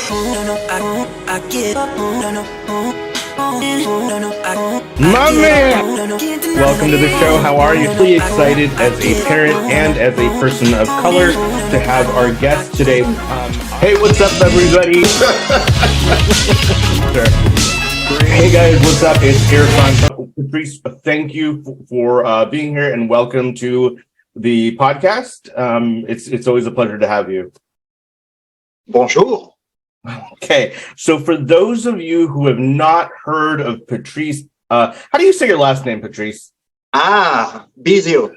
My man! Welcome to the show. How are you? Really excited as a parent and as a person of color to have our guest today. Hey, what's up, everybody? Hey, guys, what's up? It's Irfan. Patrice, thank you for being here and welcome to the podcast. It's always a pleasure to have you. Bonjour. Okay, so for those of you who have not heard of Patrice, how do you say your last name, Patrice? Bisiot.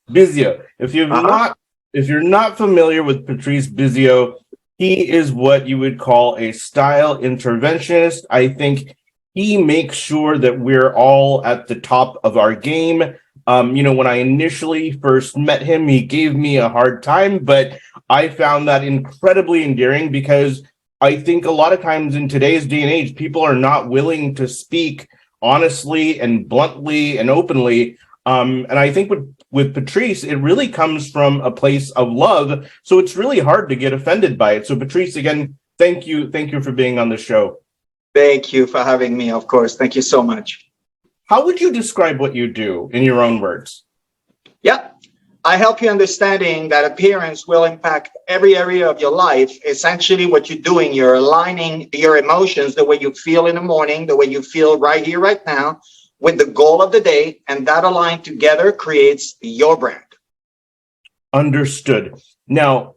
Bisiot. If you're not familiar with Patrice Bisiot, he is what you would call a style interventionist. I think he makes sure that we're all at the top of our game. When I initially first met him, he gave me a hard time, but I found that incredibly endearing because I think a lot of times in today's day and age, people are not willing to speak honestly and bluntly and openly. And I think with Patrice, it really comes from a place of love. So it's really hard to get offended by it. So Patrice, again, thank you. Thank you for being on the show. Thank you for having me, of course. Thank you so much. How would you describe what you do in your own words? Yeah, I help you understanding that appearance will impact every area of your life. Essentially, what you're doing, you're aligning your emotions, the way you feel in the morning, the way you feel right here, right now, with the goal of the day, and that aligned together creates your brand. Understood. Now,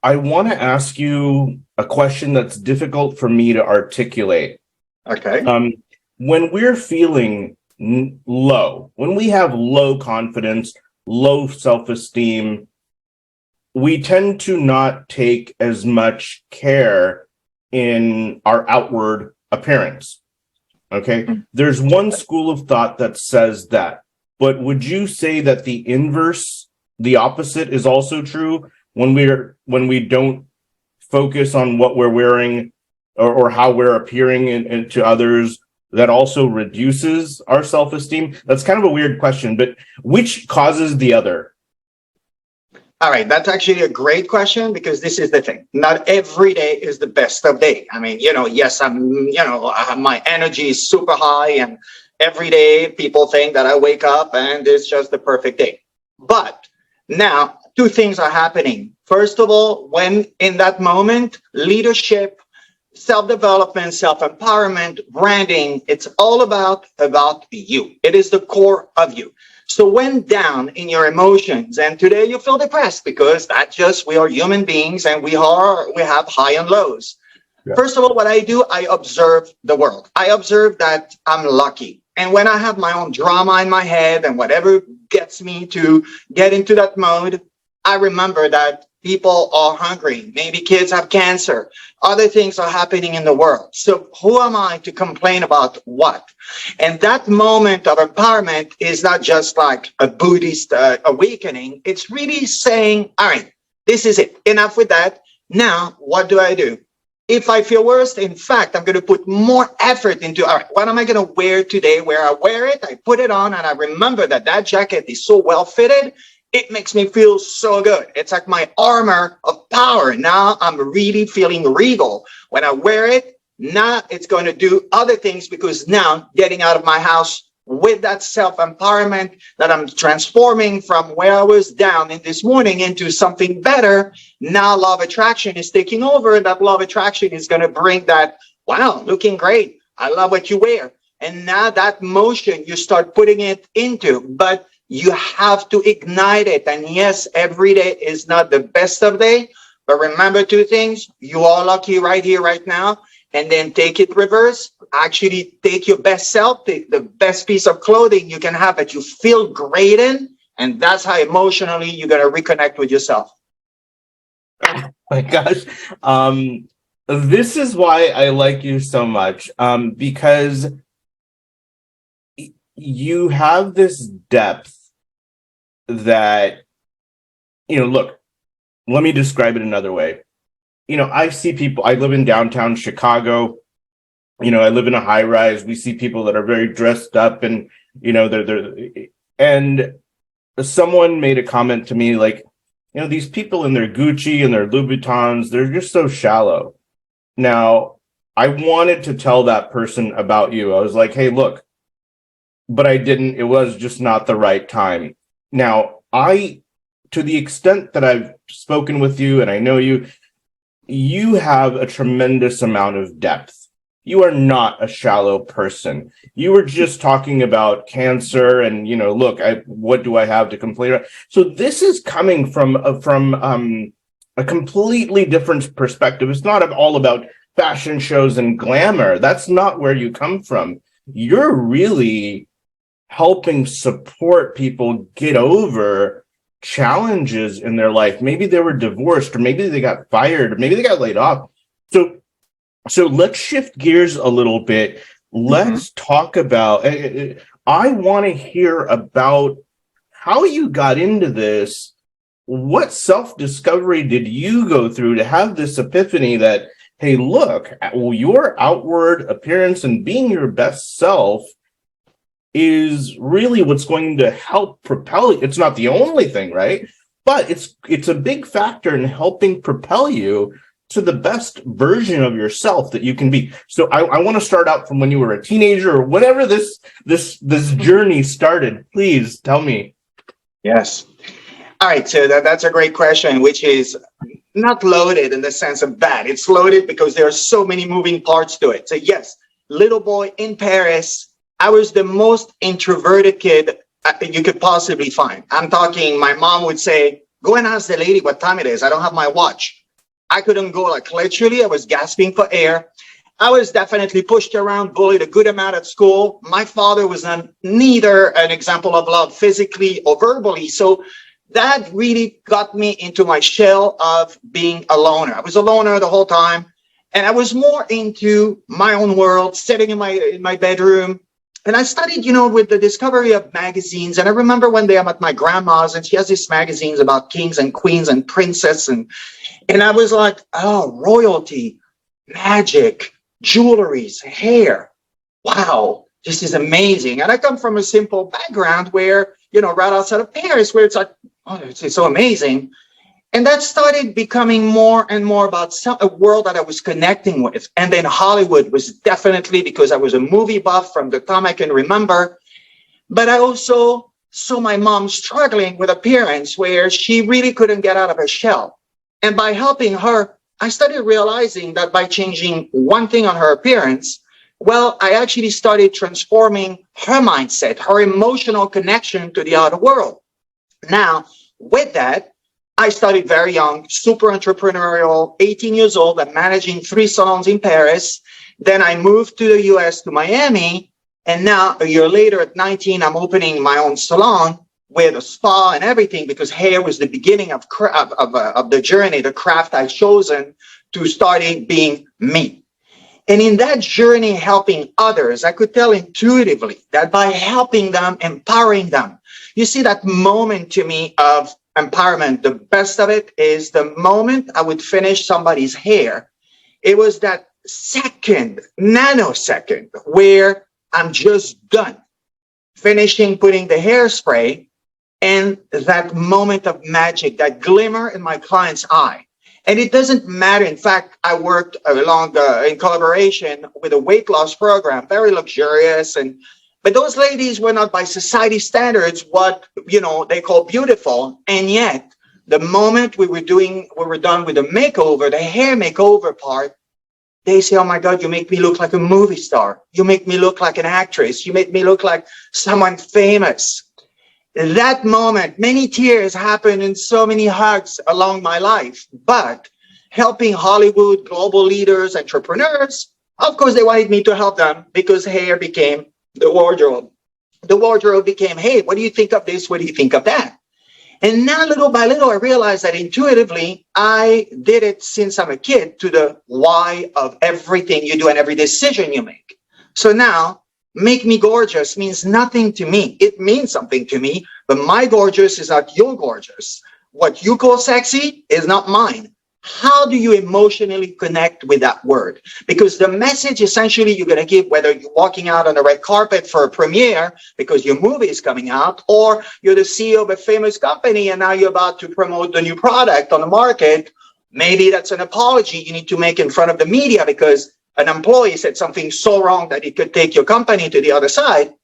I want to ask you a question that's difficult for me to articulate. Okay. When we're feeling low, when we have low confidence, low self-esteem, we tend to not take as much care in our outward appearance. Okay. There's one school of thought that says that, but would you say that the inverse, the opposite is also true when we don't focus on what we're wearing or how we're appearing to others? That also reduces our self-esteem? That's kind of a weird question, but which causes the other? All right, that's actually a great question because this is the thing. Not every day is the best of day. I mean, yes, my energy is super high and every day people think that I wake up and it's just the perfect day. But now two things are happening. First of all, when in that moment, leadership, self-development, self-empowerment, branding, it's all about you. It is the core of you. So when down in your emotions, and today you feel depressed because we are human beings and we have high and lows. Yeah. First of all, what I do, I observe the world. I observe that I'm lucky. And when I have my own drama in my head and whatever gets me to get into that mode, I remember that people are hungry. Maybe kids have cancer. Other things are happening in the world. So who am I to complain about what? And that moment of empowerment is not just like a Buddhist awakening. It's really saying, all right, this is it. Enough with that. Now, what do I do? If I feel worse, in fact, I'm going to put more effort into, all right, what am I going to wear today? Where I wear it, I put it on, and I remember that jacket is so well fitted. It makes me feel so good. It's like my armor of power. Now I'm really feeling regal. When I wear it, now it's going to do other things because now getting out of my house with that self-empowerment that I'm transforming from where I was down in this morning into something better. Now law of attraction is taking over, and that law of attraction is going to bring that, wow, looking great. I love what you wear. And now that motion, you start putting it into, but you have to ignite it. And yes, every day is not the best of day, but remember two things. You are lucky right here, right now. And then take it reverse. Actually take your best self, take the best piece of clothing you can have that you feel great in. And that's how emotionally you're going to reconnect with yourself. Oh my gosh. This is why I like you so much. Because you have this depth that, look, let me describe it another way. I see people, I live in downtown Chicago, I live in a high rise. We see people that are very dressed up and, and someone made a comment to me like, these people in their Gucci and their Louboutins, they're just so shallow. Now, I wanted to tell that person about you. I was like, hey, look, but I didn't. It was just not the right time. Now, to the extent that I've spoken with you and I know you, you have a tremendous amount of depth. You are not a shallow person. You were just talking about cancer and, look, what do I have to complain about? So this is coming from a completely different perspective. It's not all about fashion shows and glamour. That's not where you come from. You're really helping support people get over challenges in their life. Maybe they were divorced, or maybe they got fired, or maybe they got laid off. So let's shift gears a little bit. Let's talk about, I want to hear about how you got into this. What self-discovery did you go through to have this epiphany that, hey, look, your outward appearance and being your best self is really what's going to help propel you. It's not the only thing, right? But it's a big factor in helping propel you to the best version of yourself that you can be. So I want to start out from when you were a teenager or whenever this journey started. Please tell me. Yes. All right. So that's a great question, which is not loaded in the sense of bad. It's loaded because there are so many moving parts to it. So yes, little boy in Paris, I was the most introverted kid you could possibly find. I'm talking, my mom would say, go and ask the lady what time it is. I don't have my watch. I couldn't go, like literally, I was gasping for air. I was definitely pushed around, bullied a good amount at school. My father was neither an example of love physically or verbally. So that really got me into my shell of being a loner. I was a loner the whole time. And I was more into my own world, sitting in my bedroom. And I studied, with the discovery of magazines. And I remember one day I'm at my grandma's and she has these magazines about kings and queens and princess. And I was like, oh, royalty, magic, jewelries, hair. Wow, this is amazing. And I come from a simple background where, right outside of Paris, where it's like, oh, it's so amazing. And that started becoming more and more about a world that I was connecting with. And then Hollywood was definitely, because I was a movie buff from the time I can remember. But I also saw my mom struggling with appearance where she really couldn't get out of her shell. And by helping her, I started realizing that by changing one thing on her appearance, well, I actually started transforming her mindset, her emotional connection to the outer world. Now, with that, I started very young, super entrepreneurial, 18 years old. I'm managing 3 salons in Paris. Then I moved to the US, to Miami. And now a year later at 19, I'm opening my own salon with a spa and everything, because hair was the beginning of the journey, the craft I'd chosen to starting being me. And in that journey, helping others, I could tell intuitively that by helping them, empowering them, you see that moment to me of empowerment. The best of it is the moment I would finish somebody's hair. It was that second, nanosecond, where I'm just done finishing putting the hairspray, and that moment of magic, that glimmer in my client's eye. And it doesn't matter. In fact, I worked along in collaboration with a weight loss program, very luxurious, but those ladies were not by society standards what they call beautiful. And yet, the moment we were done with the makeover, the hair makeover part, they say, "Oh my God, you make me look like a movie star. You make me look like an actress. You make me look like someone famous." That moment, many tears happened and so many hugs along my life. But helping Hollywood, global leaders, entrepreneurs, of course, they wanted me to help them because hair became the wardrobe. The wardrobe became, hey, what do you think of this? What do you think of that? And now little by little, I realized that intuitively, I did it since I'm a kid to the why of everything you do and every decision you make. So now, make me gorgeous means nothing to me. It means something to me, but my gorgeous is not your gorgeous. What you call sexy is not mine. How do you emotionally connect with that word? Because the message essentially you're going to give, whether you're walking out on the red carpet for a premiere because your movie is coming out, or you're the CEO of a famous company and now you're about to promote the new product on the market, Maybe that's an apology you need to make in front of the media because an employee said something so wrong that it could take your company to the other side.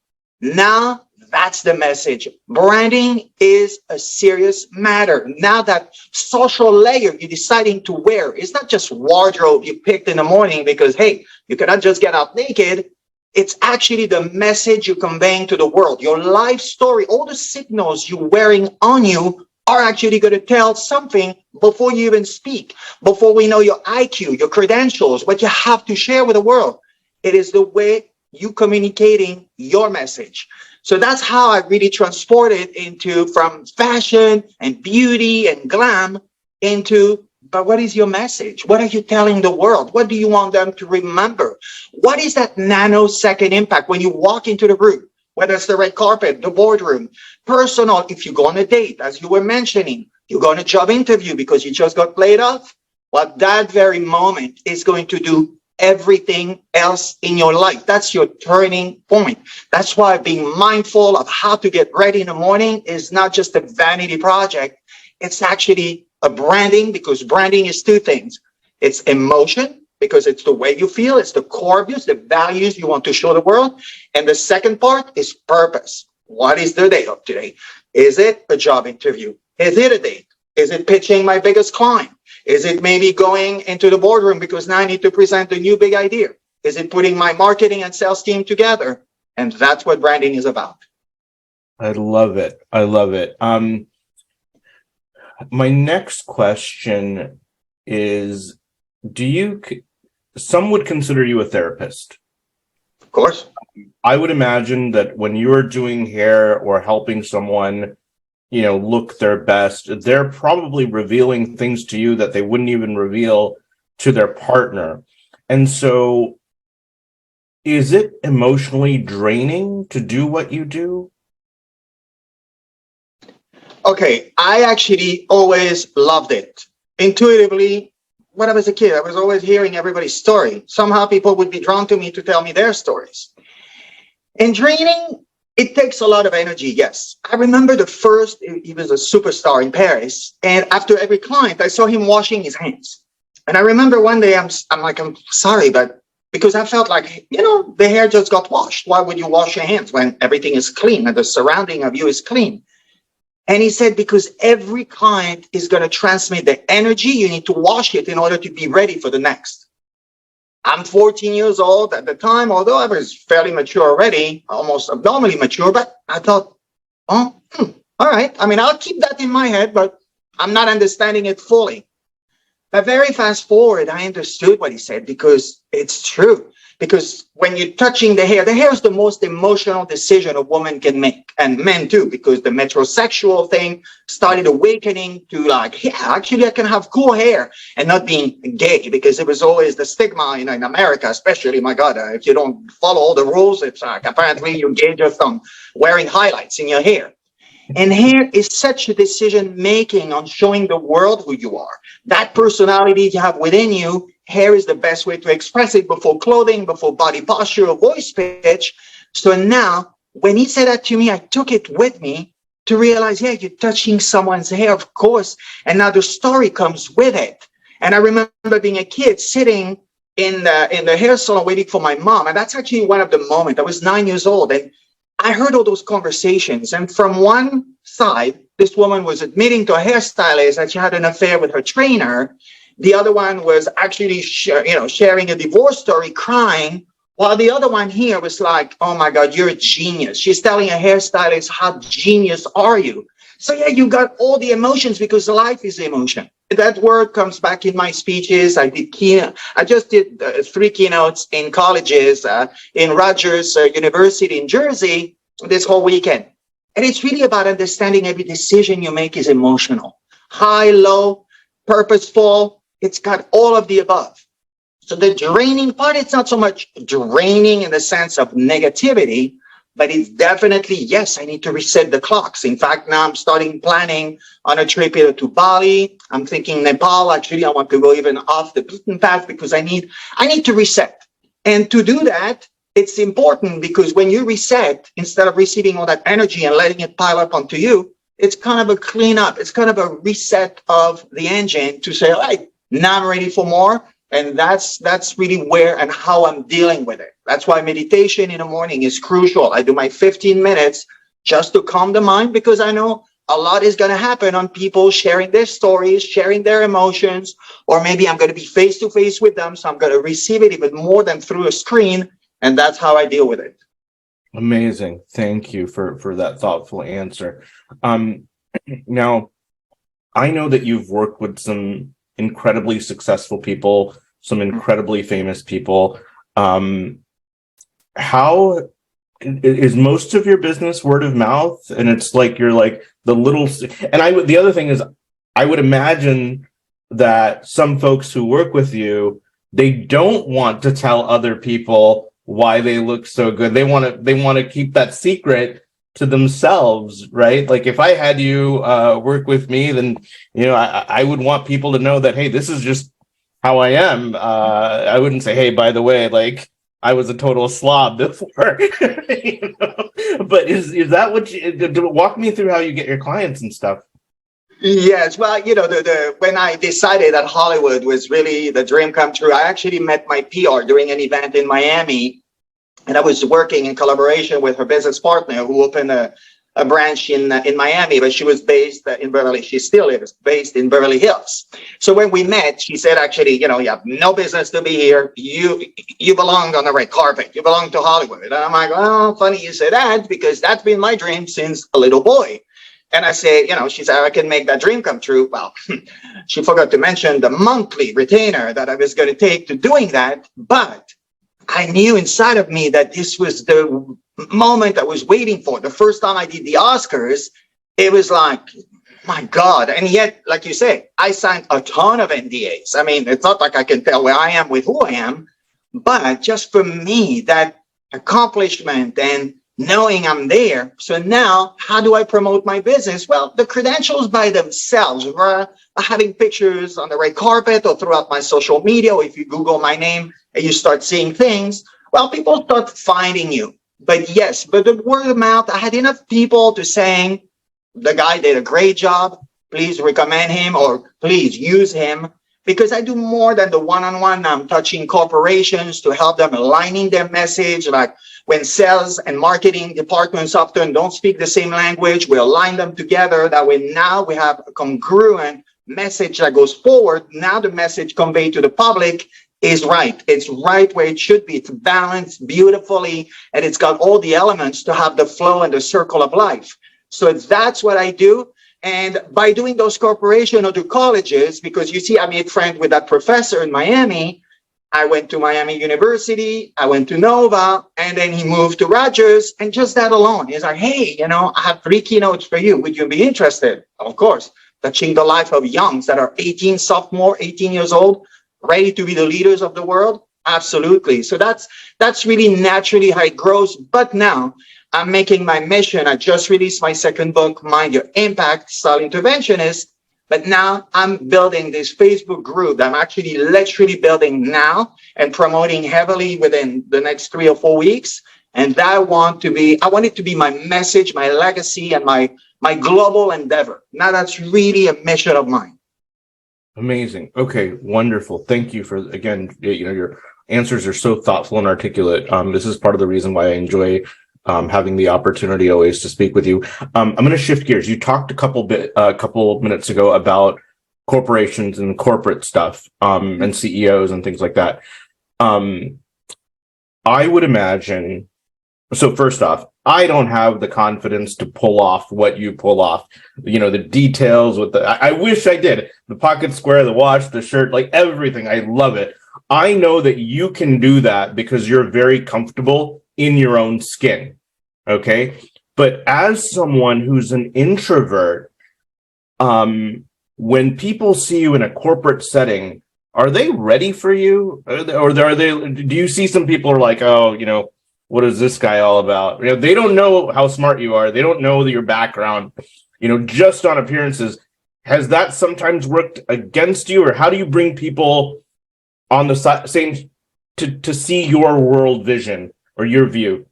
Now that's the message. Branding is a serious matter. Now that social layer you're deciding to wear is not just wardrobe you picked in the morning because, hey, you cannot just get out naked. It's actually the message you're conveying to the world. Your life story, all the signals you're wearing on you are actually going to tell something before you even speak, before we know your IQ, your credentials, what you have to share with the world. It is the way you communicating your message. So that's how I really transported into from fashion and beauty and glam into, but what is your message? What are you telling the world? What do you want them to remember? What is that nanosecond impact when you walk into the room, whether it's the red carpet, the boardroom, personal, if you go on a date, as you were mentioning, you go on a job interview because you just got laid off? Well, that very moment is going to do everything else in your life. That's your turning point. That's why being mindful of how to get ready in the morning is not just a vanity project. It's actually a branding, because branding is two things. It's emotion, because it's the way you feel. It's the core views, the values you want to show the world. And the second part is purpose. What is the day of today? Is it a job interview? Is it a date? Is it pitching my biggest client? Is it maybe going into the boardroom because now I need to present a new big idea? Is it putting my marketing and sales team together? And that's what branding is about. I love it. I love it. My next question is, some would consider you a therapist. Of course. I would imagine that when you're doing hair or helping someone, look their best, they're probably revealing things to you that they wouldn't even reveal to their partner. And so is it emotionally draining to do what you do? Okay, I actually always loved it. Intuitively, when I was a kid, I was always hearing everybody's story. Somehow people would be drawn to me to tell me their stories. And draining, it takes a lot of energy, yes. I remember he was a superstar in Paris, and after every client, I saw him washing his hands. And I remember one day, I'm sorry, but because I felt like, the hair just got washed. Why would you wash your hands when everything is clean and the surrounding of you is clean? And he said, because every client is going to transmit the energy, you need to wash it in order to be ready for the next. I'm 14 years old at the time, although I was fairly mature already, almost abnormally mature, but I thought, all right. I mean, I'll keep that in my head, but I'm not understanding it fully. But very fast forward, I understood what he said, because it's true. Because when you're touching the hair is the most emotional decision a woman can make, and men too, because the metrosexual thing started awakening to like, yeah, actually I can have cool hair and not being gay, because it was always the stigma, in America, especially, my God, if you don't follow all the rules, it's like apparently you're gay just on wearing highlights in your hair. And hair is such a decision making on showing the world who you are. That personality you have within you, hair is the best way to express it, before clothing, before body posture or voice pitch. So now, when he said that to me, I took it with me to realize, yeah, you're touching someone's hair, of course. And now the story comes with it. And I remember being a kid sitting in the hair salon waiting for my mom. And that's actually one of the moments. I was 9 years old. And I heard all those conversations, and from one side, this woman was admitting to a hairstylist that she had an affair with her trainer. The other one was actually, sharing a divorce story, crying, while the other one here was like, oh my God, you're a genius. She's telling a hairstylist, how genius are you? So yeah, you got all the emotions, because life is emotion. That word comes back in my speeches. I just did 3 keynotes in colleges, in Rutgers University in Jersey this whole weekend. And it's really about understanding every decision you make is emotional. High, low, purposeful. It's got all of the above. So the draining part, it's not so much draining in the sense of negativity, but it's definitely, yes, I need to reset the clocks. In fact, now I'm starting planning on a trip either to Bali. I'm thinking Nepal. Actually, I want to go even off the beaten path, because I need to reset. And to do that, it's important, because when you reset, instead of receiving all that energy and letting it pile up onto you, it's kind of a cleanup. It's kind of a reset of the engine to say, all right, Now I'm ready for more. And that's really where and how I'm dealing with it. That's why meditation in the morning is crucial. I do my 15 minutes just to calm the mind, because I know a lot is going to happen on people sharing their stories, sharing their emotions, or maybe I'm going to be face to face with them. So I'm going to receive it even more than through a screen. And that's how I deal with it. Amazing. Thank you for that thoughtful answer. Now, I know that you've worked with some incredibly successful people, some incredibly famous people. How is most of your business word of mouth? And it's like you're like the little, and the other thing is, I would imagine that some folks who work with you, they don't want to tell other people why they look so good. They want to keep that secret to themselves, right? Like if I had you work with me, then I would want people to know that, hey, this is just how I am. I wouldn't say, hey, by the way, like I was a total slob before. But is that what walk me through how you get your clients and stuff? Yes, well, when I decided that Hollywood was really the dream come true, I actually met my PR during an event in Miami, and I was working in collaboration with her business partner who opened a branch in Miami, but she was based in Beverly. She still is based in Beverly Hills. So when we met, she said, actually, you have no business to be here. You belong on the red carpet. You belong to Hollywood. And I'm like, well, funny you say that, because that's been my dream since a little boy. And I say, she said, I can make that dream come true. Well, she forgot to mention the monthly retainer that I was going to take to doing that. But I knew inside of me that this was the moment I was waiting for. The first time I did the Oscars, it was like, my God. And yet, like you say, I signed a ton of NDAs. I mean, it's not like I can tell where I am with who I am, but just for me, that accomplishment and knowing I'm there. So now, how do I promote my business? Well, the credentials by themselves, having pictures on the red carpet or throughout my social media, or if you Google my name and you start seeing things, well, people start finding you. But yes, but the word of mouth, I had enough people to saying, the guy did a great job, please recommend him or please use him. Because I do more than the one-on-one. I'm touching corporations to help them aligning their message. Like when sales and marketing departments often don't speak the same language, we align them together. That way now we have a congruent message that goes forward. Now the message conveyed to the public is right. It's right where it should be. It's balanced beautifully, and it's got all the elements to have the flow and the circle of life. So that's what I do. And by doing those corporations or the colleges, because you see, I made friends with that professor in Miami. I went to Miami University, I went to Nova, and then he moved to Rogers. And just that alone, he's like, hey, I have 3 keynotes for you. Would you be interested? Of course, touching the life of youngs that are 18 years old, ready to be the leaders of the world. Absolutely. So that's really naturally how it grows. But now I'm making my mission. I just released my second book, Mind Your Impact, Style Interventionist. But now I'm building this Facebook group that I'm actually literally building now and promoting heavily within the next 3 or 4 weeks. And I want it to be my message, my legacy, and my global endeavor. Now that's really a mission of mine. Amazing. Okay, wonderful. Thank you for, again, your answers are so thoughtful and articulate. This is part of the reason why I enjoy having the opportunity always to speak with you. I'm going to shift gears. You talked a couple minutes ago about corporations and corporate stuff, and CEOs and things like that. I would imagine. So first off, I don't have the confidence to pull off what you pull off. The details with I wish I did. The pocket square, the watch, the shirt, like everything. I love it. I know that you can do that because you're very comfortable in your own skin. Okay. But as someone who's an introvert, when people see you in a corporate setting, are they ready for you? Or do you see some people are like, oh, what is this guy all about? They don't know how smart you are. They don't know your background, just on appearances. Has that sometimes worked against you, or how do you bring people on the same to see your world vision or your view?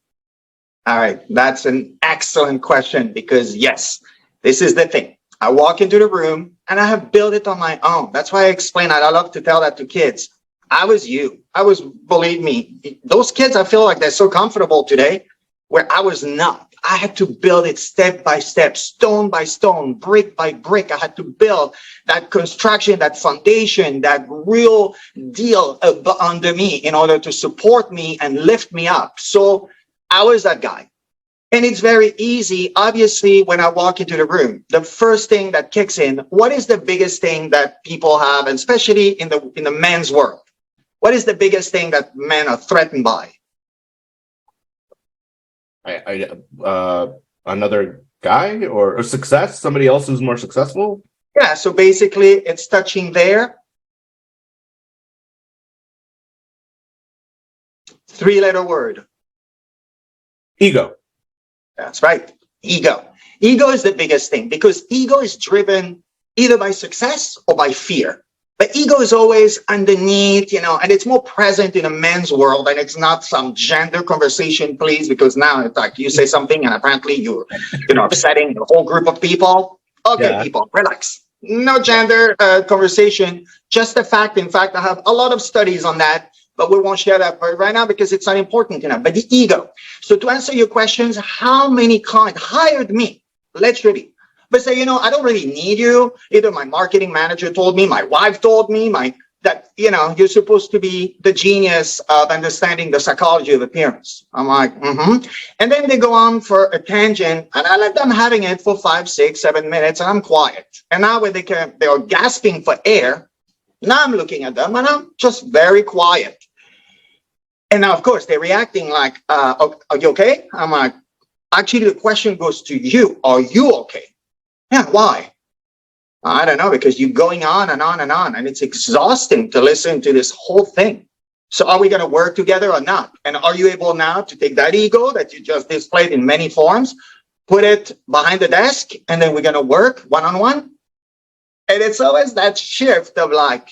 All right, that's an excellent question, because yes, this is the thing. I walk into the room and I have built it on my own. That's why I explain that. I love to tell that to kids. I was you. Believe me, those kids, I feel like they're so comfortable today where I was not. I had to build it step by step, stone by stone, brick by brick. I had to build that construction, that foundation, that real deal under me in order to support me and lift me up. So I was that guy. And it's very easy. Obviously, when I walk into the room, the first thing that kicks in, what is the biggest thing that people have, and especially in the men's world? What is the biggest thing that men are threatened by? Another guy or success, somebody else who's more successful. Yeah, so basically it's touching their 3-letter word. Ego. That's right. Ego. Ego is the biggest thing because ego is driven either by success or by fear. But ego is always underneath, and it's more present in a men's world, and it's not some gender conversation, please, because now it's like you say something and apparently you're, upsetting the whole group of people. Okay, yeah. People, relax. No gender conversation, just the fact. In fact, I have a lot of studies on that, but we won't share that right now because it's not important enough. But the ego. So to answer your questions, how many clients hired me, literally, but say, I don't really need you. Either my marketing manager told me, my wife told me, that you're supposed to be the genius of understanding the psychology of appearance. I'm like, And then they go on for a tangent, and I let them having it for 5, 6, 7 minutes, and I'm quiet. And now when they are gasping for air, now I'm looking at them, and I'm just very quiet. And now, of course, they're reacting like, are you okay? I'm like, actually, the question goes to you. Are you okay? Yeah, why? I don't know, because you're going on and on and on, and it's exhausting to listen to this whole thing. So are we going to work together or not? And are you able now to take that ego that you just displayed in many forms, put it behind the desk, and then we're going to work one-on-one? And it's always that shift of like,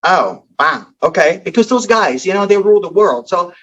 oh, wow, okay, because those guys, they rule the world. So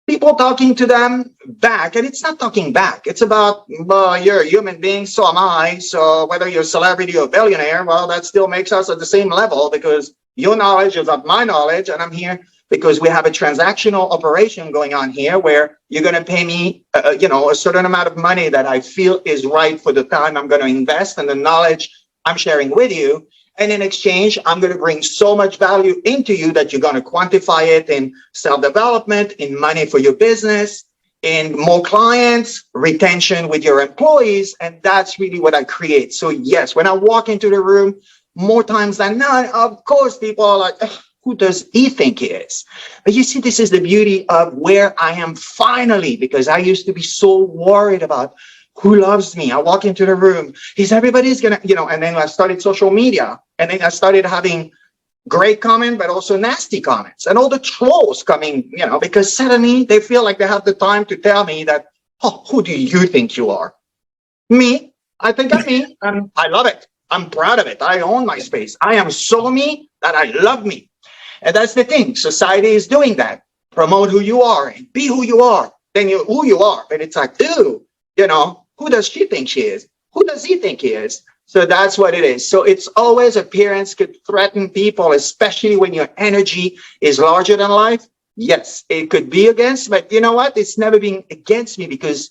people talking to them back, and it's not talking back. It's about, well, you're a human being, so am I. So whether you're a celebrity or a billionaire, well, that still makes us at the same level because your knowledge is not my knowledge, and I'm here because we have a transactional operation going on here where you're going to pay me, a certain amount of money that I feel is right for the time I'm going to invest and the knowledge I'm sharing with you. And in exchange, I'm going to bring so much value into you that you're going to quantify it in self-development, in money for your business, in more clients, retention with your employees. And that's really what I create. So yes, when I walk into the room, more times than not, of course, people are like, who does he think he is? But you see, this is the beauty of where I am finally, because I used to be so worried about who loves me. I walk into the room, everybody's gonna, and then I started social media, and then I started having great comments, but also nasty comments, and all the trolls coming, because suddenly they feel like they have the time to tell me that, oh, who do you think you are? Me. I think I'm me, and I love it. I'm proud of it. I own my space. I am so me that I love me. And that's the thing. Society is doing that. Promote who you are and be who you are. Then you're who you are. And it's like, ew, who does she think she is? Who does he think he is? So that's what it is. So it's always appearance could threaten people, especially when your energy is larger than life. Yes, it could be against, but you know what? It's never been against me because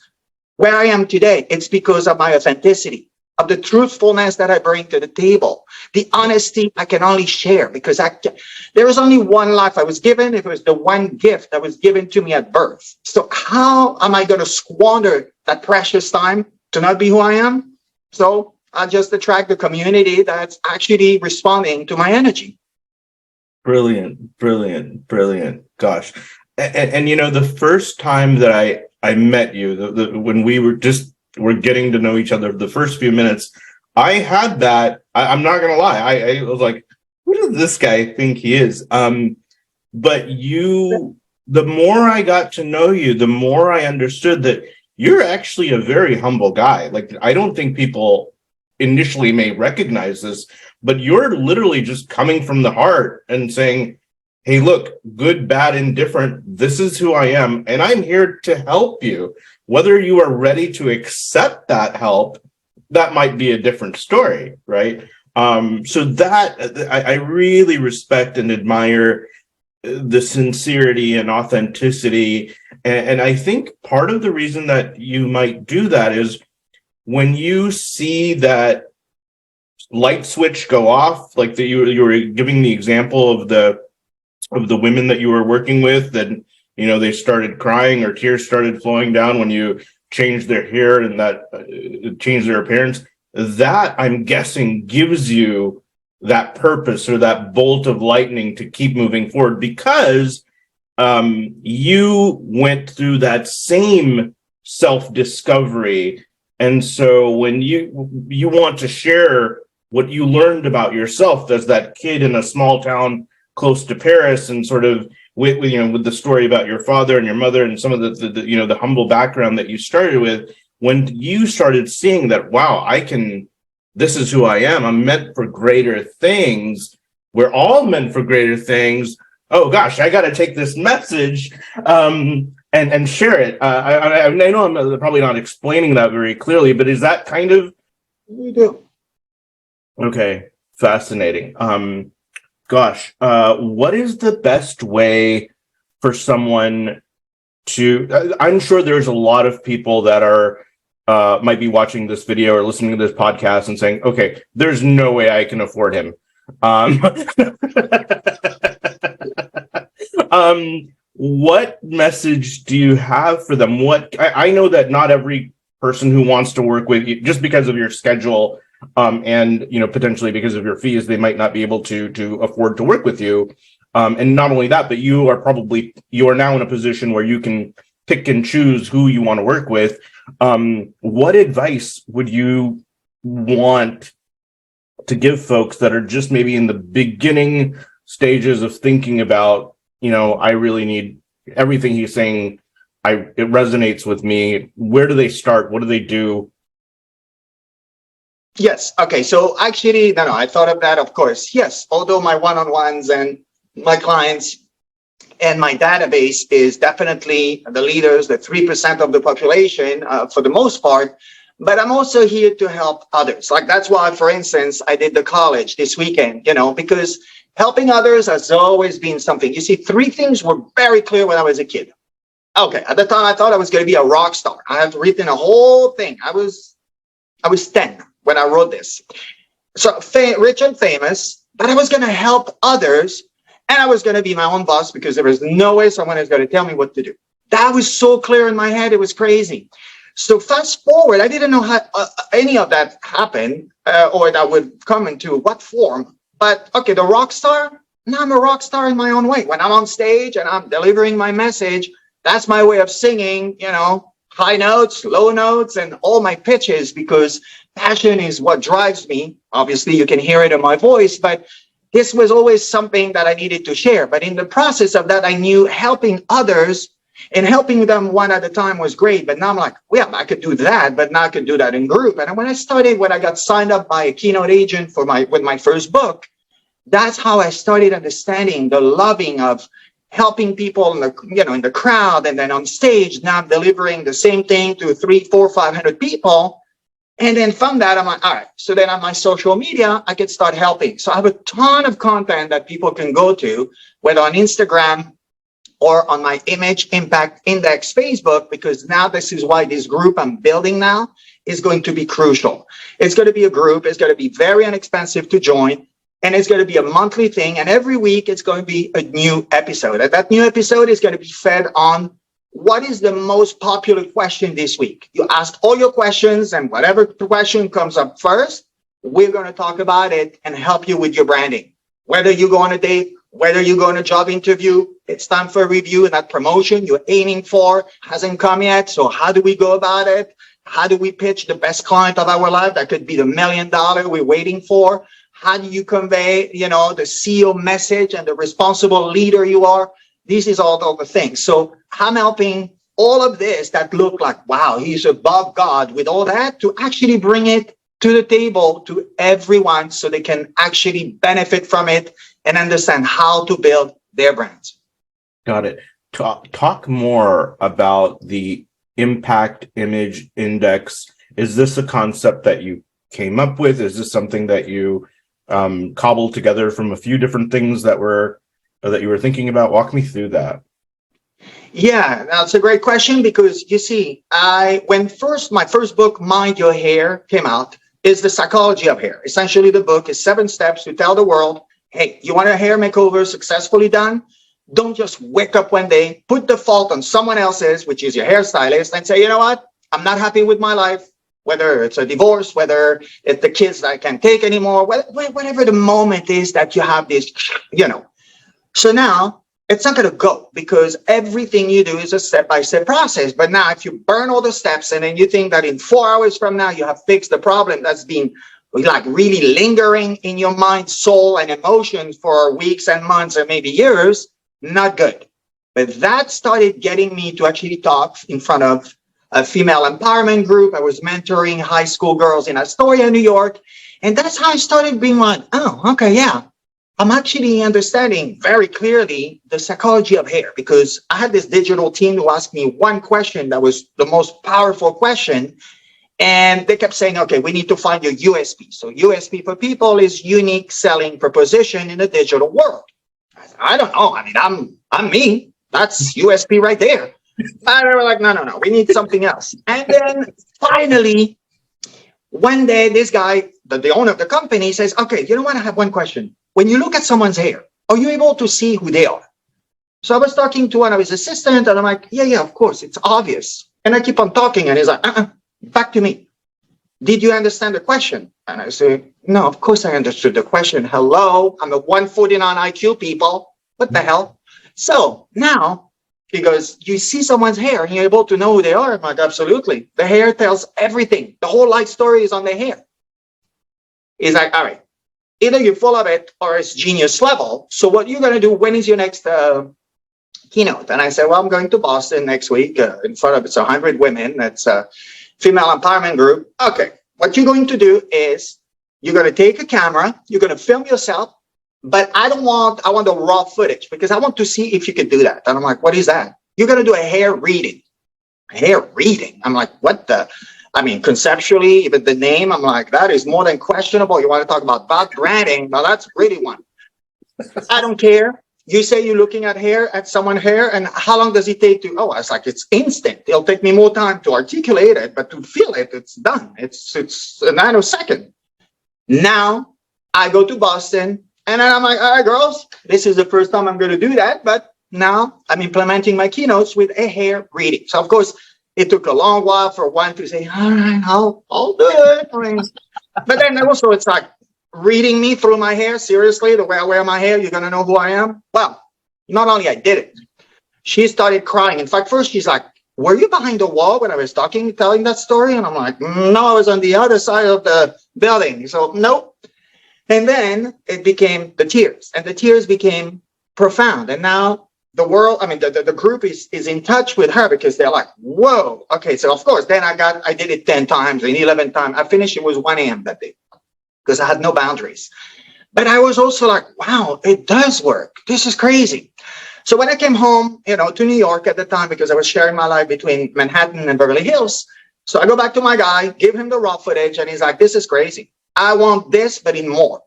where I am today, it's because of my authenticity, of the truthfulness that I bring to the table, the honesty I can only share because there is only one life I was given. It was the one gift that was given to me at birth. So how am I going to squander that precious time to not be who I am? So I just attract the community that's actually responding to my energy. Brilliant, brilliant, brilliant. Gosh. And the first time that I met you, when we're getting to know each other, the first few minutes, I had that, I'm not going to lie. I was like, who does this guy think he is? But the more I got to know you, the more I understood that you're actually a very humble guy. Like, I don't think people initially may recognize this, but you're literally just coming from the heart and saying, hey, look, good, bad, indifferent, this is who I am, and I'm here to help you. Whether you are ready to accept that help that might be a different story, right? So that I really respect and admire the sincerity and authenticity. And I think part of the reason that you might do that is when you see that light switch go off, like that you were giving the example of the women that you were working with, that they started crying or tears started flowing down when you changed their hair and that changed their appearance. That, I'm guessing, gives you that purpose or that bolt of lightning to keep moving forward, because you went through that same self-discovery. And so when you want to share what you learned about yourself as that kid in a small town close to Paris, and sort of with the story about your father and your mother and some of the humble background that you started with, when you started seeing that, wow, this is who I am, I'm meant for greater things, we're all meant for greater things, oh gosh, I got to take this message and share it. I know I'm probably not explaining that very clearly, but is that kind of... You do. Okay, fascinating. Gosh, what is the best way for someone to... I'm sure there's a lot of people that are might be watching this video or listening to this podcast and saying, okay, there's no way I can afford him. What message do you have for them? I know that not every person who wants to work with you, just because of your schedule, and potentially because of your fees, they might not be able to afford to work with you. And not only that, but you are now in a position where you can pick and choose who you want to work with. What advice would you want to give folks that are just maybe in the beginning stages of thinking about, I really need everything he's saying, it resonates with me? Where do they start? What do they do? Yes. Okay. So actually, no, I thought of that, of course. Yes. Although my one-on-ones and my clients and my database is definitely the leaders, the 3% of the population, for the most part, but I'm also here to help others. Like, that's why, for instance, I did the college this weekend, because helping others has always been something. You see, 3 things were very clear when I was a kid. Okay. At the time, I thought I was going to be a rock star. I have written a whole thing. I was 10 when I wrote this. So rich and famous, but I was going to help others, and I was going to be my own boss, because there was no way someone is going to tell me what to do. That was so clear in my head. It was crazy. So fast forward, I didn't know how any of that happened, or that would come into what form. But okay, the rock star, now I'm a rock star in my own way. When I'm on stage and I'm delivering my message, that's my way of singing, high notes, low notes, and all my pitches, because passion is what drives me. Obviously, you can hear it in my voice, but this was always something that I needed to share. But in the process of that, I knew helping others and helping them one at a time was great. But now I'm like, well, I could do that, but now I could do that in group. And when I got signed up by a Keynote agent with my first book, that's how I started understanding the loving of helping people in the crowd, and then on stage, now I'm delivering the same thing to 300, 400, 500 people. And then from that, I'm like, all right, so then on my social media, I can start helping. So I have a ton of content that people can go to, whether on Instagram or on my Image Impact Index Facebook, because now this is why this group I'm building now is going to be crucial. It's going to be a group. It's going to be very inexpensive to join. And it's going to be a monthly thing. And every week, it's going to be a new episode. And that new episode is going to be fed on what is the most popular question this week. You ask all your questions, and whatever question comes up first, we're going to talk about it and help you with your branding. Whether you go on a date, whether you go on a job interview, it's time for a review, and that promotion you're aiming for hasn't come yet. So how do we go about it? How do we pitch the best client of our life? That could be the $1 million we're waiting for. How do you convey, the CEO message and the responsible leader you are? This is all the things. So I'm helping all of this that look like, wow, he's above God with all that, to actually bring it to the table to everyone so they can actually benefit from it and understand how to build their brands. Got it. Talk more about the Impact Image Index Is this a concept that you came up with? Is this something that you cobbled together from a few different things that you were thinking about? Walk me through that. Yeah, that's a great question, because you see, when my first book, Mind Your Hair, came out, is the psychology of hair. Essentially, the book is 7 steps to tell the world, hey, you want a hair makeover successfully done? Don't just wake up one day, put the fault on someone else's, which is your hairstylist, and say, you know what? I'm not happy with my life, whether it's a divorce, whether it's the kids that I can't take anymore, whatever the moment is that you have this, So now, it's not going to go, because everything you do is a step-by-step process. But now if you burn all the steps and then you think that in 4 hours from now you have fixed the problem that's been like really lingering in your mind, soul, and emotions for weeks and months and maybe years, not good. But that started getting me to actually talk in front of a female empowerment group. I was mentoring high school girls in Astoria, New York. And that's how I started being like, oh, okay, yeah. I'm actually understanding very clearly the psychology of hair, because I had this digital team who asked me one question that was the most powerful question. And they kept saying, okay, we need to find your USP. So USP for people is unique selling proposition in the digital world. I don't know. I mean, I'm me. That's USP right there. And they were like, no, we need something else. And then finally, one day, this guy, the owner of the company, says, okay, you know what? I have one question. When you look at someone's hair, are you able to see who they are? So I was talking to one of his assistants, and I'm like, yeah, of course, it's obvious. And I keep on talking, and he's like, back to me. Did you understand the question? And I say, no, of course I understood the question. Hello, I'm a 149 IQ, people. What the hell? So now, he goes, you see someone's hair, and you're able to know who they are? I'm like, absolutely. The hair tells everything. The whole life story is on the hair. He's like, all right. Either you're full of it or it's genius level. So what you're going to do, when is your next keynote? And I said, well, I'm going to Boston next week in front of 100 women. That's a female empowerment group. Okay, what you're going to do is you're going to take a camera, you're going to film yourself, but I want the raw footage, because I want to see if you can do that. And I'm like, what is that? You're going to do a hair reading. Hair reading? I'm like, what the? I mean, conceptually, even the name, I'm like, that is more than questionable. You want to talk about branding? Now that's a pretty one. I don't care. You say you're looking at someone's hair, and how long does it take to? Oh, I was like, it's instant. It'll take me more time to articulate it, but to feel it, it's done. It's a nanosecond. Now I go to Boston, and then I'm like, all right, girls, this is the first time I'm going to do that, but now I'm implementing my keynotes with a hair reading. So of course, it took a long while for one to say, all right, I'll do it. But then also it's like reading me through my hair. Seriously, the way I wear my hair, you're going to know who I am? Well, not only I did it, she started crying. In fact, first she's like, were you behind the wall when I was telling that story? And I'm like, no, I was on the other side of the building. So nope. And then it became the tears, and the tears became profound. And now the world, I mean, the group is in touch with her, because they're like, whoa. Okay, so of course, then I did it 10 times and 11 times. I finished, it was 1 a.m. that day, because I had no boundaries. But I was also like, wow, it does work. This is crazy. So when I came home, to New York at the time, because I was sharing my life between Manhattan and Beverly Hills. So I go back to my guy, give him the raw footage, and he's like, this is crazy. I want this, but in more.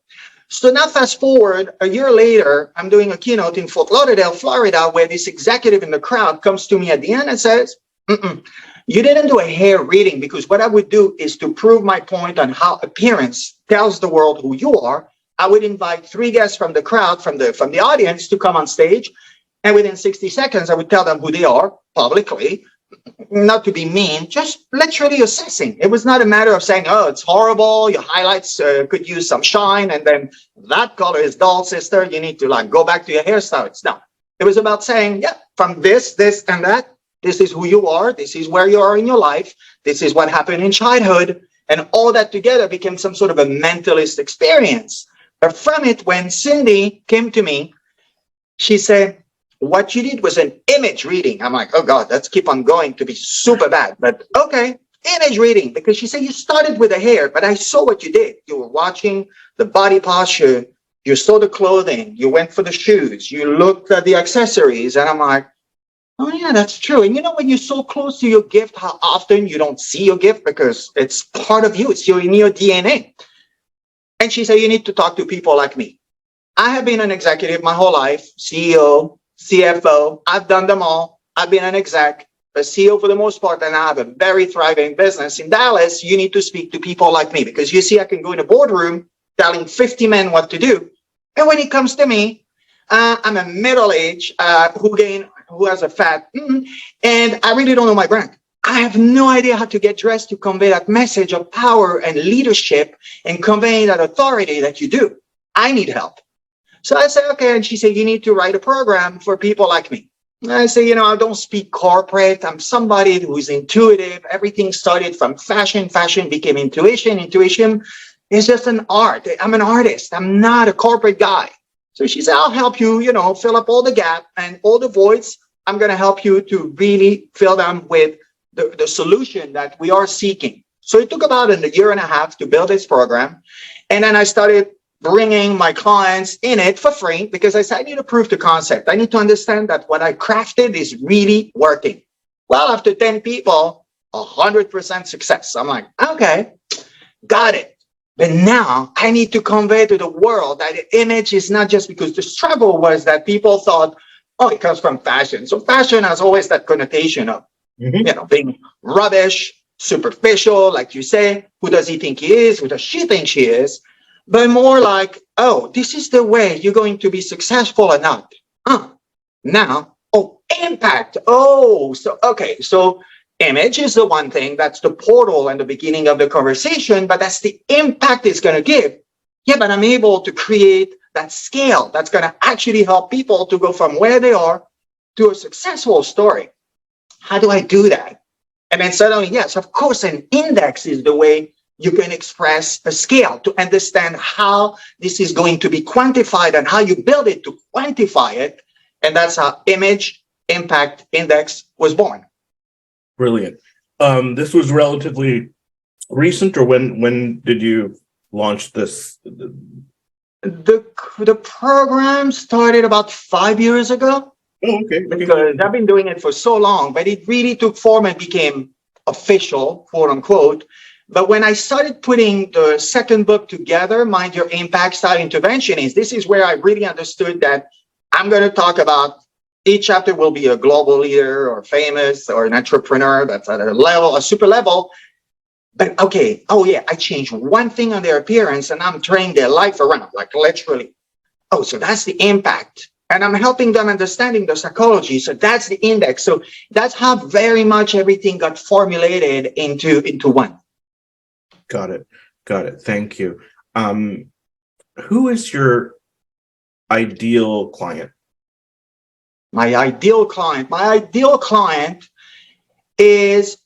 So now fast forward, a year later, I'm doing a keynote in Fort Lauderdale, Florida, where this executive in the crowd comes to me at the end and says, you didn't do a hair reading, because what I would do is to prove my point on how appearance tells the world who you are. I would invite 3 guests from the crowd, from the audience, to come on stage. And within 60 seconds, I would tell them who they are publicly. Not to be mean, just literally assessing. It was not a matter of saying, oh, it's horrible, your highlights could use some shine, and then that color is dull, sister, you need to go back to your hairstylist. No, it was about saying, yeah, from this, and that, this is who you are, this is where you are in your life, this is what happened in childhood, and all that together became some sort of a mentalist experience. But from it, when Cindy came to me, she said, what you did was an image reading. I'm like, oh God, let's keep on going to be super bad. But okay, image reading, because she said you started with the hair, but I saw what you did. You were watching the body posture, you saw the clothing, you went for the shoes, you looked at the accessories, and I'm like, Oh, yeah, that's true. And you know, when you're so close to your gift, how often you don't see your gift because it's part of you, it's in your DNA. And she said, you need to talk to people like me. I have been an executive my whole life, CEO, CFO. I've done them all. I've been an exec, a CEO for the most part, and I have a very thriving business. In Dallas, you need to speak to people like me because you see, I can go in a boardroom telling 50 men what to do. And when it comes to me, I'm a middle-aged who has a fat, and I really don't know my brand. I have no idea how to get dressed to convey that message of power and leadership and convey that authority that you do. I need help. So I said, okay. And she said, you need to write a program for people like me. And I say, I don't speak corporate. I'm somebody who's intuitive. Everything started from fashion. Fashion became intuition. Intuition is just an art. I'm an artist. I'm not a corporate guy. So she said, I'll help you, fill up all the gap and all the voids. I'm going to help you to really fill them with the solution that we are seeking. So it took about a year and a half to build this program. And then I started bringing my clients in it for free because I said, I need to prove the concept. I need to understand that what I crafted is really working. Well, after 10 people, 100% success. I'm like, okay, got it. But now I need to convey to the world that the image is not just because the struggle was that people thought, oh, it comes from fashion. So fashion has always that connotation of, being rubbish, superficial, like you say. Who does he think he is? Who does she think she is? But more like, oh, this is the way you're going to be successful or not. Now, impact. So image is the one thing, that's the portal and the beginning of the conversation, but that's the impact it's going to give. Yeah, but I'm able to create that scale that's going to actually help people to go from where they are to a successful story. How do I do that? And then suddenly, yes, of course, an index is the way you can express a scale to understand how this is going to be quantified and how you build it to quantify it. And that's how Image Impact Index was born. Brilliant. This was relatively recent, or when did you launch this? The program started about 5 years ago. Oh, okay. Because I've been doing it for so long, but it really took form and became official, quote unquote. But when I started putting the second book together, Mind Your Impact Style Interventionist, this is where I really understood that I'm going to talk about each chapter will be a global leader or famous or an entrepreneur that's at a super level. But okay, I changed one thing on their appearance and I'm turning their life around, like literally. Oh, so that's the impact. And I'm helping them understanding the psychology. So that's the index. So that's how very much everything got formulated into one. Got it. Thank you. Who is your ideal client? My ideal client is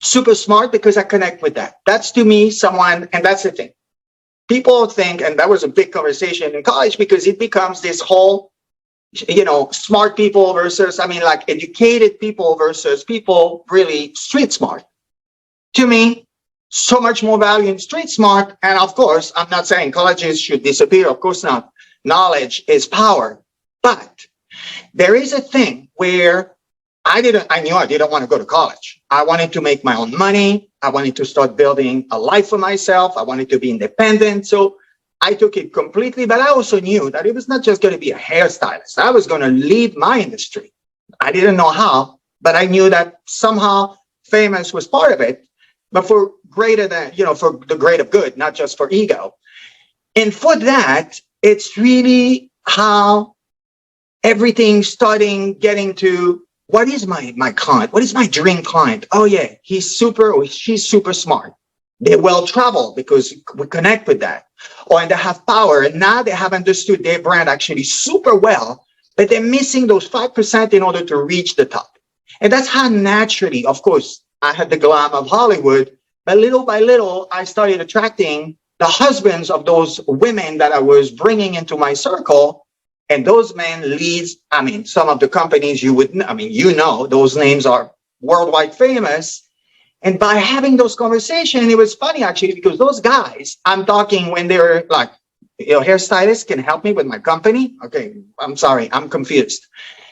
super smart because I connect with that. That's to me someone, and that's the thing. People think, and that was a big conversation in college because it becomes this whole, smart people versus, like educated people versus people really street smart. To me, so much more value in street smart. And of course, I'm not saying colleges should disappear. Of course not. Knowledge is power. But there is a thing where I knew I didn't want to go to college. I wanted to make my own money. I wanted to start building a life for myself. I wanted to be independent. So I took it completely, but I also knew that it was not just going to be a hairstylist. I was going to lead my industry. I didn't know how, but I knew that somehow famous was part of it, but for greater than, for the greater good, not just for ego. And for that, it's really how everything starting getting to, what is my client? What is my dream client? Oh yeah, he's super or she's super smart. They're well-traveled because we connect with that. Or they have power and now they have understood their brand actually super well, but they're missing those 5% in order to reach the top. And that's how naturally, of course, I had the glam of Hollywood, but little by little, I started attracting the husbands of those women that I was bringing into my circle. And those men leads, some of the companies those names are worldwide famous. And by having those conversations, it was funny actually, because those guys, I'm talking when they're like, hairstylists can help me with my company. Okay, I'm sorry, I'm confused.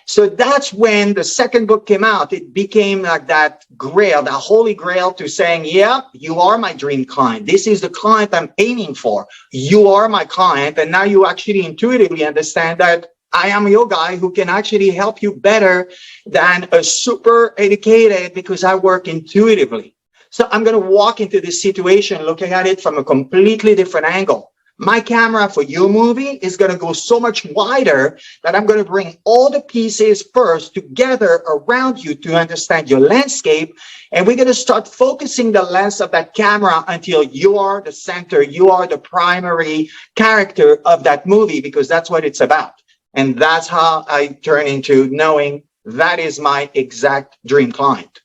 So that's when the second book came out. It became like that grail, the holy grail to saying, yeah, you are my dream client. This is the client I'm aiming for. You are my client. And now you actually intuitively understand that I am your guy who can actually help you better than a super educated, because I work intuitively. So I'm going to walk into this situation looking at it from a completely different angle. My camera for your movie is going to go so much wider that I'm going to bring all the pieces first together around you to understand your landscape. And we're going to start focusing the lens of that camera until you are the center, you are the primary character of that movie, because that's what it's about. And that's how I turn into knowing that is my exact dream client.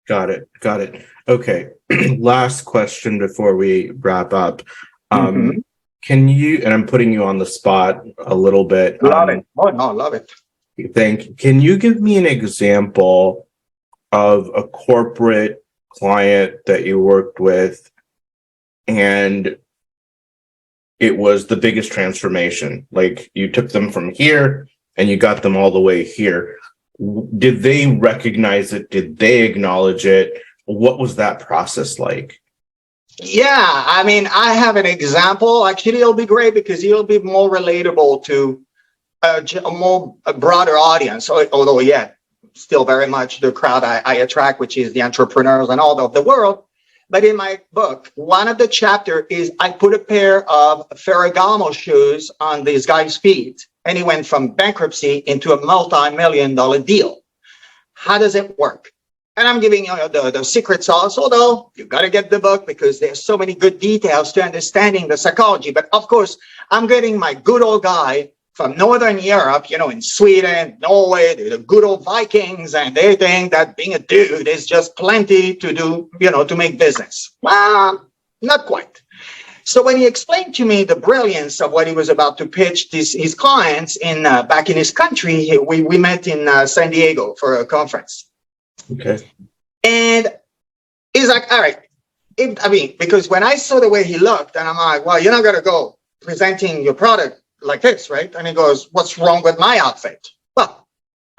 Got it. Got it. Okay. Last question before we wrap up. Can you, and I'm putting you on the spot a little bit. Love it. Oh, no, love it. Can you give me an example of a corporate client that you worked with and it was the biggest transformation? Like you took them from here and you got them all the way here. Did they recognize it? Did they acknowledge it? What was that process like? Yeah, I mean, I have an example. Actually, it'll be great because it'll be more relatable to a broader audience. Although, yeah, still very much the crowd I attract, which is the entrepreneurs and all of the world. But in my book, one of the chapters is I put a pair of Ferragamo shoes on this guy's feet, and he went from bankruptcy into a multi-million-dollar deal. How does it work? And I'm giving you the secret sauce, although you got to get the book because there's so many good details to understanding the psychology. But of course, I'm getting my good old guy from Northern Europe, in Sweden, Norway, the good old Vikings, and they think that being a dude is just plenty to do, to make business. Well, not quite. So when he explained to me the brilliance of what he was about to pitch his clients back in his country, we met in San Diego for a conference. Okay. And he's like, all right. Because when I saw the way he looked, and I'm like, well, you're not going to go presenting your product like this, right? And he goes, what's wrong with my outfit? Well,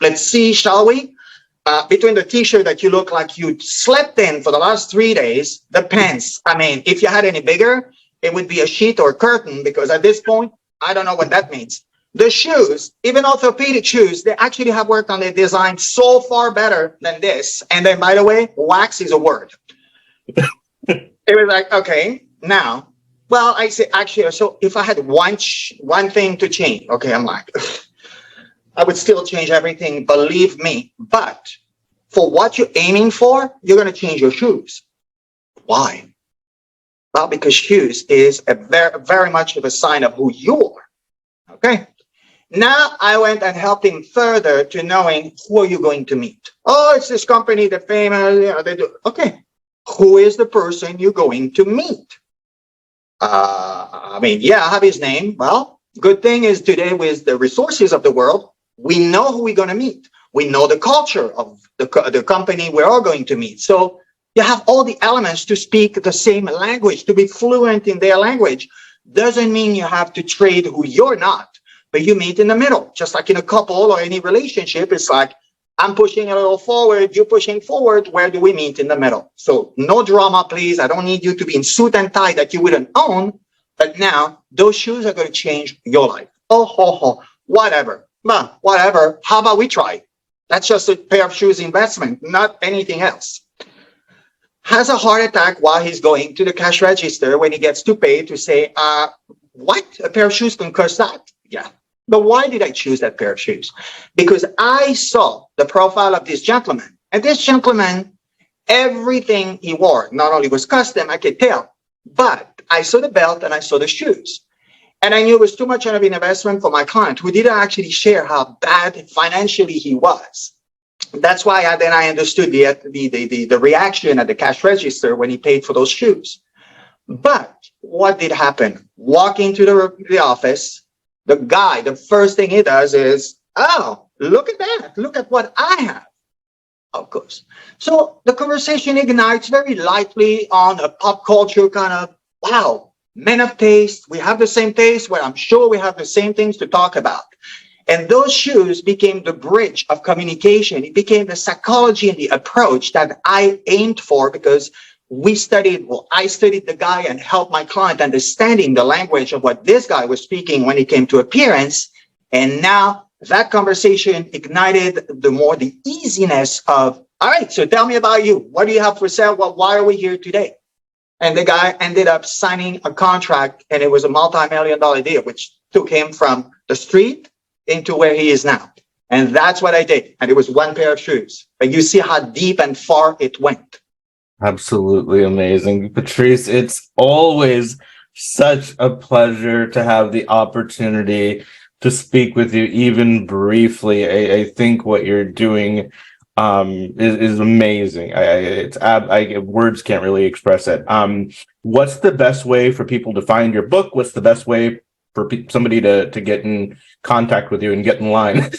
let's see, shall we? Between the t-shirt that you look like you slept in for the last 3 days, the pants, if you had any bigger, it would be a sheet or curtain, because at this point, I don't know what that means. The shoes, even orthopedic shoes, they actually have worked on their design so far better than this. And then, by the way, wax is a word. It was like, okay, now, well, I say, actually, so if I had one thing to change, okay, I'm like, I would still change everything, believe me. But for what you're aiming for, you're going to change your shoes. Why? Well, because shoes is a very much of a sign of who you are. Okay. Now I went and helped him further to knowing who are you going to meet. Oh, it's this company, the famous, they do. Okay. Who is the person you're going to meet? I have his name. Well, good thing is today with the resources of the world, we know who we're going to meet. We know the culture of the company we're all going to meet. So you have all the elements to speak the same language, to be fluent in their language. Doesn't mean you have to trade who you're not, but you meet in the middle. Just like in a couple or any relationship, it's like, I'm pushing a little forward, you're pushing forward. Where do we meet in the middle? So no drama, please. I don't need you to be in suit and tie that you wouldn't own. But now those shoes are going to change your life. Whatever. Well, whatever. How about we try? That's just a pair of shoes investment, not anything else. Has a heart attack while he's going to the cash register when he gets to pay to say, what? A pair of shoes can cost that? Yeah. But why did I choose that pair of shoes? Because I saw the profile of this gentleman. And this gentleman, everything he wore, not only was custom, I could tell, but I saw the belt and I saw the shoes. And I knew it was too much of an investment for my client, who didn't actually share how bad financially he was. That's why I understood the reaction at the cash register when he paid for those shoes. But what did happen? Walk into the office, the guy, the first thing he does is, oh, look at that. Look at what I have. Of course. So the conversation ignites very lightly on a pop culture kind of, wow, men of taste. We have the same taste. Well, I'm sure we have the same things to talk about. And those shoes became the bridge of communication. It became the psychology and the approach that I aimed for, because I studied the guy and helped my client understanding the language of what this guy was speaking when it came to appearance. And now that conversation ignited the easiness of, all right, so tell me about you. What do you have for sale? Well, why are we here today? And the guy ended up signing a contract, and it was a multi-million-dollar deal, which took him from the street into where he is now. And that's what I did. And it was one pair of shoes. But you see how deep and far it went. Absolutely amazing. Patrice, it's always such a pleasure to have the opportunity to speak with you, even briefly. I think what you're doing is amazing. Words can't really express it. What's the best way for people to find your book? What's the best way for somebody to get in contact with you and get in line?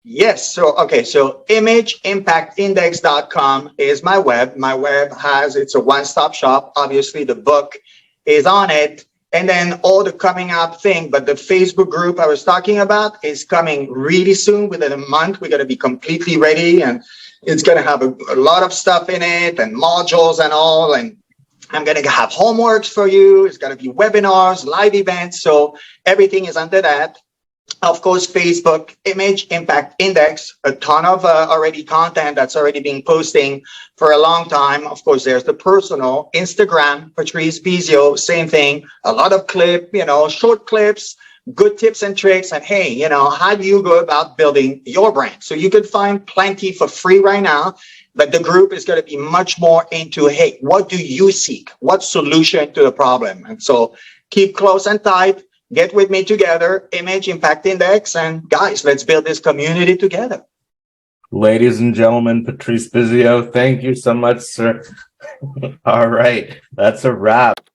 Yes. So imageimpactindex.com is my web. My web it's a one-stop shop. Obviously, the book is on it. And then all the coming up thing. But the Facebook group I was talking about is coming really soon. Within a month, we're going to be completely ready. And it's going to have a lot of stuff in it and modules and all. And I'm going to have homeworks for you. It's going to be webinars, live events. So everything is under that. Of course, Facebook, Image Impact Index, a ton of already content that's already been posting for a long time. Of course, there's the personal Instagram, Patrice Bisiot, same thing. A lot of short clips, good tips and tricks. And hey, how do you go about building your brand? So you can find plenty for free right now. But the group is going to be much more into, hey, what do you seek? What solution to the problem? And so keep close and tight. Get with me together, Image Impact Index, and guys, let's build this community together. Ladies and gentlemen, Patrice Bisiot, thank you so much, sir. All right, that's a wrap.